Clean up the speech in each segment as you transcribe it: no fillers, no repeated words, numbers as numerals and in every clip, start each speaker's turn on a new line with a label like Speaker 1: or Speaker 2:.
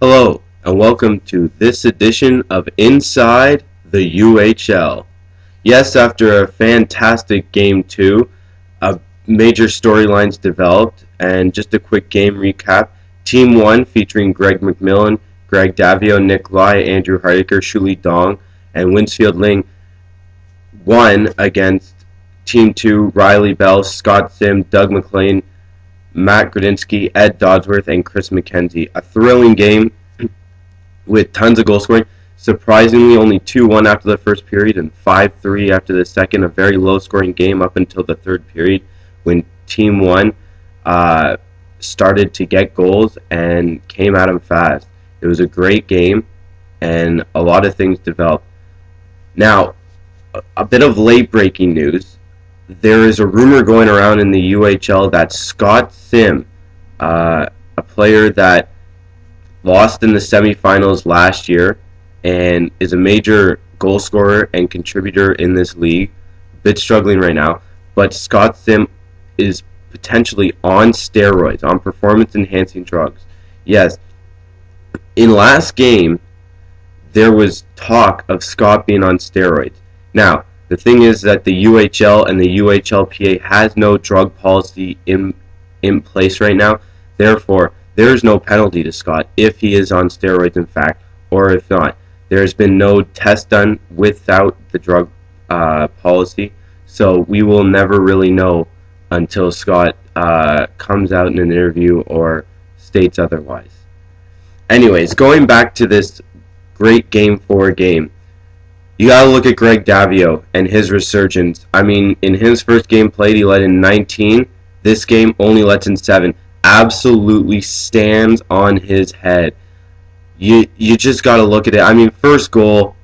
Speaker 1: Hello, and welcome to this edition of Inside the UHL. Yes, after a fantastic Game 2, major storylines developed, and just a quick game recap. Team 1 featuring Greg McMillan, Greg Davio, Nick Lai, Andrew Hardiker, Shuli Dong, and Winsfield Ling won against Team 2, Riley Bell, Scott Sim, Doug McLean, Matt Grudinsky, Ed Dodsworth, and Chris McKenzie. A thrilling game with tons of goal scoring. Surprisingly, only 2-1 after the first period and 5-3 after the second. A very low-scoring game up until the third period when Team 1 started to get goals and came at them fast. It was a great game, and a lot of things developed. Now, a bit of late-breaking news. There is a rumor going around in the UHL that Scott Sim, a player that lost in the semifinals last year and is a major goal scorer and contributor in this league, a bit struggling right now, but Scott Sim is potentially on steroids, on performance-enhancing drugs. Yes, in last game, there was talk of Scott being on steroids. Now, the thing is that the UHL and the UHLPA has no drug policy in place right now. Therefore, there is no penalty to Scott if he is on steroids, in fact, or if not. There has been no test done without the drug policy, so we will never really know until Scott comes out in an interview or states otherwise. Anyways, going back to this great Game 4 game, you gotta look at Greg Davio and his resurgence. I mean, in his first game played, he led in 19. This game only lets in 7. Absolutely stands on his head. You just gotta look at it. I mean, first goal,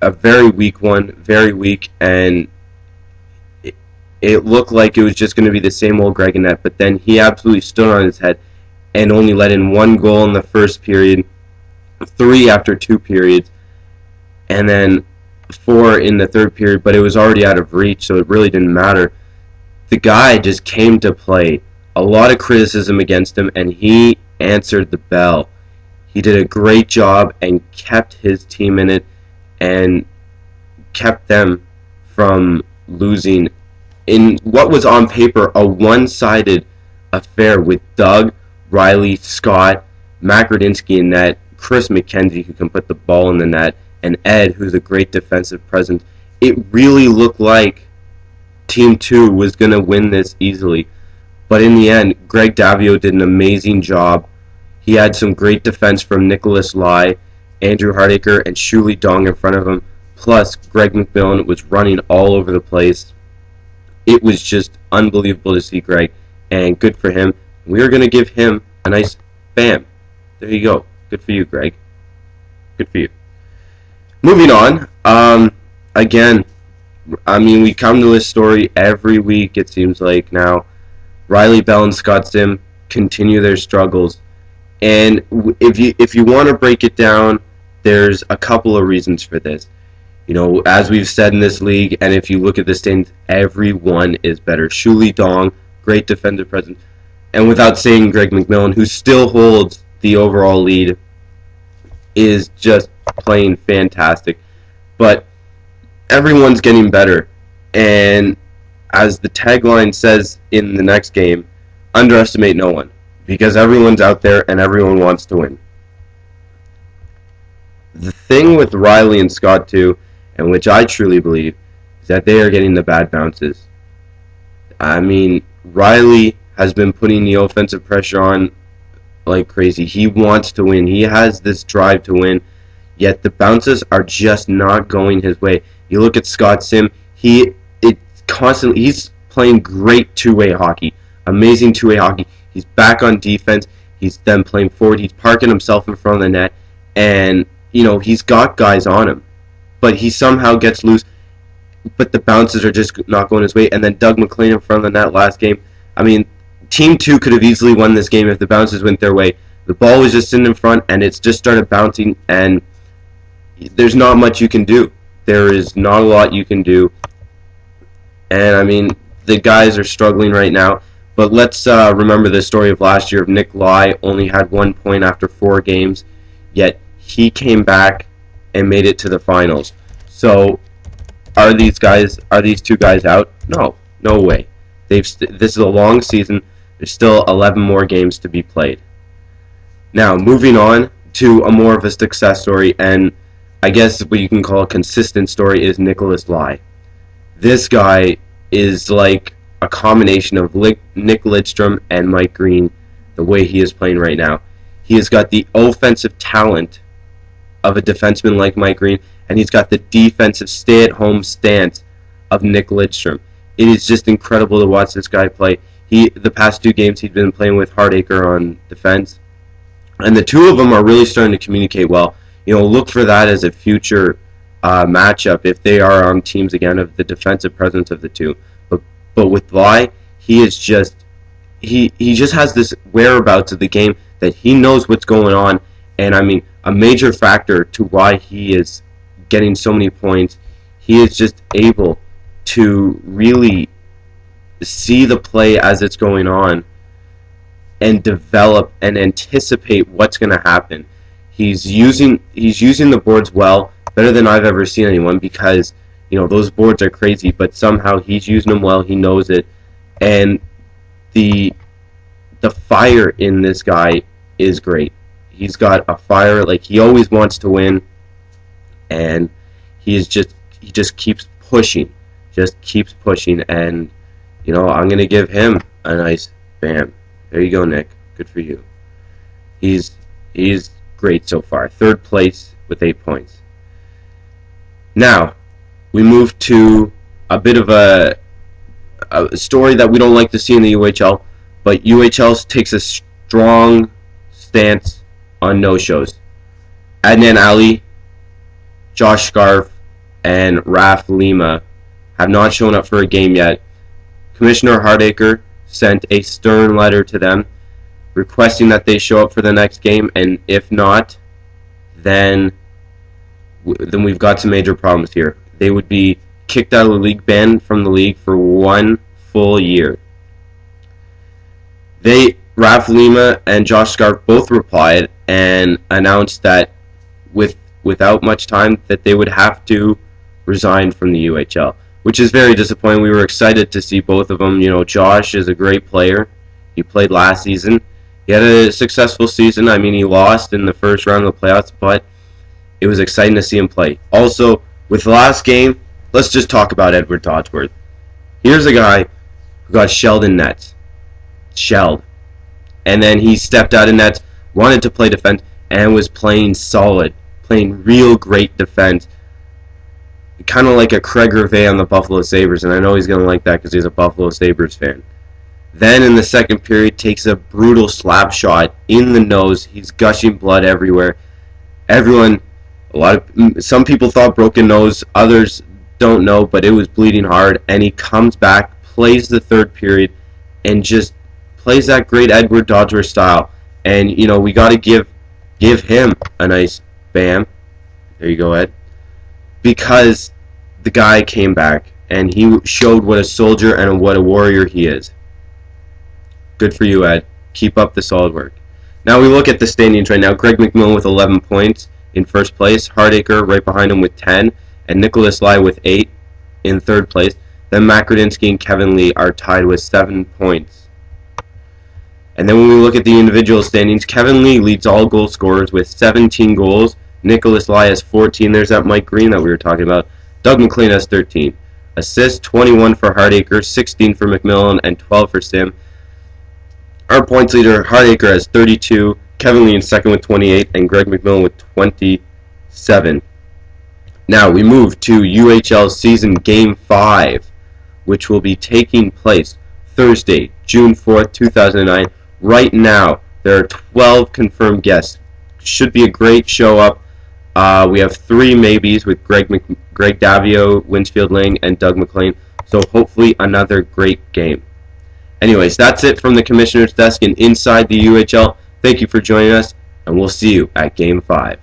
Speaker 1: a very weak one, very weak, and it looked like it was just going to be the same old Greg Annette, but then he absolutely stood on his head and only let in 1 goal in the first period, 3 after 2 periods, and then 4 in the third period, but it was already out of reach, so it really didn't matter. The guy just came to play. A lot of criticism against him, and he answered the bell. He did a great job and kept his team in it and kept them from losing in what was on paper a one-sided affair with Doug, Riley, Scott, Matt Grudinsky in net, Chris McKenzie, who can put the ball in the net, and Ed, who's a great defensive presence. It really looked like Team 2 was going to win this easily. But in the end, Greg Davio did an amazing job. He had some great defense from Nicholas Lai, Andrew Hardiker, and Shuli Dong in front of him. Plus, Greg McMillan was running all over the place. It was just unbelievable to see Greg, and good for him. We are going to give him a nice bam. There you go. Good for you, Greg. Good for you. Moving on. Again, I mean, we come to this story every week, it seems like now. Riley Bell and Scott Sim continue their struggles. And if you want to break it down, there's a couple of reasons for this. You know, as we've said in this league, and if you look at the standings, everyone is better. Shuli Dong, great defensive presence. And without saying Greg McMillan, who still holds the overall lead, is just playing fantastic. But everyone's getting better. And as the tagline says in the next game, underestimate no one, because everyone's out there and everyone wants to win. The thing with Riley and Scott too, and which I truly believe, is that they are getting the bad bounces. I mean, Riley has been putting the offensive pressure on like crazy. He wants to win. He has this drive to win, yet the bounces are just not going his way. You look at Scott Sim, he's playing great two-way hockey, amazing two-way hockey. He's back on defense. He's then playing forward. He's parking himself in front of the net, and you know he's got guys on him, but he somehow gets loose. But the bounces are just not going his way. And then Doug McLean in front of the net last game. I mean, Team 2 could have easily won this game if the bounces went their way. The ball was just sitting in front, and it's just started bouncing, and there's not much you can do. There is not a lot you can do. And, I mean, the guys are struggling right now. But let's remember the story of last year of Nick Lai only had 1 point after 4 games. yet he came back and made it to the finals. So are these two guys out? No, no way. This is a long season. There's still 11 more games to be played. Now, moving on to a more of a success story, and I guess what you can call a consistent story, is Nicholas Lai. This guy is like a combination of Nick Lidstrom and Mike Green, the way he is playing right now. He has got the offensive talent of a defenseman like Mike Green, and he's got the defensive stay-at-home stance of Nick Lidstrom. It is just incredible to watch this guy play. The past 2 games he's been playing with Hardacre on defense, and the two of them are really starting to communicate well. Look for that as a future matchup if they are on teams again, of the defensive presence of the two. But with Lai, he just has this whereabouts of the game that he knows what's going on, and I mean, a major factor to why he is getting so many points. He is just able to really see the play as it's going on and develop and anticipate what's going to happen. He's using the boards well, better than I've ever seen anyone, because those boards are crazy, but somehow he's using them well. He knows it, and the fire in this guy is great. He's got a fire, like he always wants to win, and he just keeps pushing, and I'm gonna give him a nice bam. There you go, Nick. Good for you. He's great so far. 3rd place with 8 points. Now we move to a bit of a story that we don't like to see in the UHL, but UHL takes a strong stance on no-shows. Adnan Ali, Josh Scarf, and Raf Lima have not shown up for a game yet. Commissioner Hardacre sent a stern letter to them requesting that they show up for the next game, and if not, then we've got some major problems here. They would be kicked out of the league, banned from the league for 1 full year. Raf Lima and Josh Scarf both replied and announced that without much time that they would have to resign from the UHL, which is very disappointing. We were excited to see both of them. Josh is a great player. He played last season. He had a successful season. I mean, he lost in the first round of the playoffs, but it was exciting to see him play. Also, with the last game, let's just talk about Edward Dodsworth. Here's a guy who got shelled in nets. Shelled. And then he stepped out of nets, wanted to play defense, and was playing solid. Playing real great defense. Kind of like a Craig Gervais on the Buffalo Sabres, and I know he's going to like that because he's a Buffalo Sabres fan. Then in the second period, takes a brutal slap shot in the nose. He's gushing blood everywhere. Some people thought broken nose, others don't know, but it was bleeding hard. And he comes back, plays the 3rd period, and just plays that great Edward Dodsworth style. And we got to give him a nice bam. There you go, Ed. Because the guy came back and he showed what a soldier and what a warrior he is. Good for you, Ed. Keep up the solid work. Now we look at the standings right now. Greg McMillan with 11 points in 1st place. Hardacre right behind him with 10. And Nicholas Lai with 8 in 3rd place. Then Matt Gradinsky and Kevin Lee are tied with 7 points. And then when we look at the individual standings, Kevin Lee leads all goal scorers with 17 goals. Nicholas Lai has 14. There's that Mike Green that we were talking about. Doug McLean has 13. Assists, 21 for Hardacre, 16 for McMillan, and 12 for Sim. Our points leader, Hardacre, has 32. Kevin Lee in 2nd with 28, and Greg McMillan with 27. Now we move to UHL Season Game 5, which will be taking place Thursday, June 4th, 2009. Right now, there are 12 confirmed guests. Should be a great show up. We have 3 maybes with Greg Davio, Winsfield Ling, and Doug McLean. So hopefully another great game. Anyways, that's it from the Commissioner's Desk and inside the UHL. Thank you for joining us, and we'll see you at Game 5.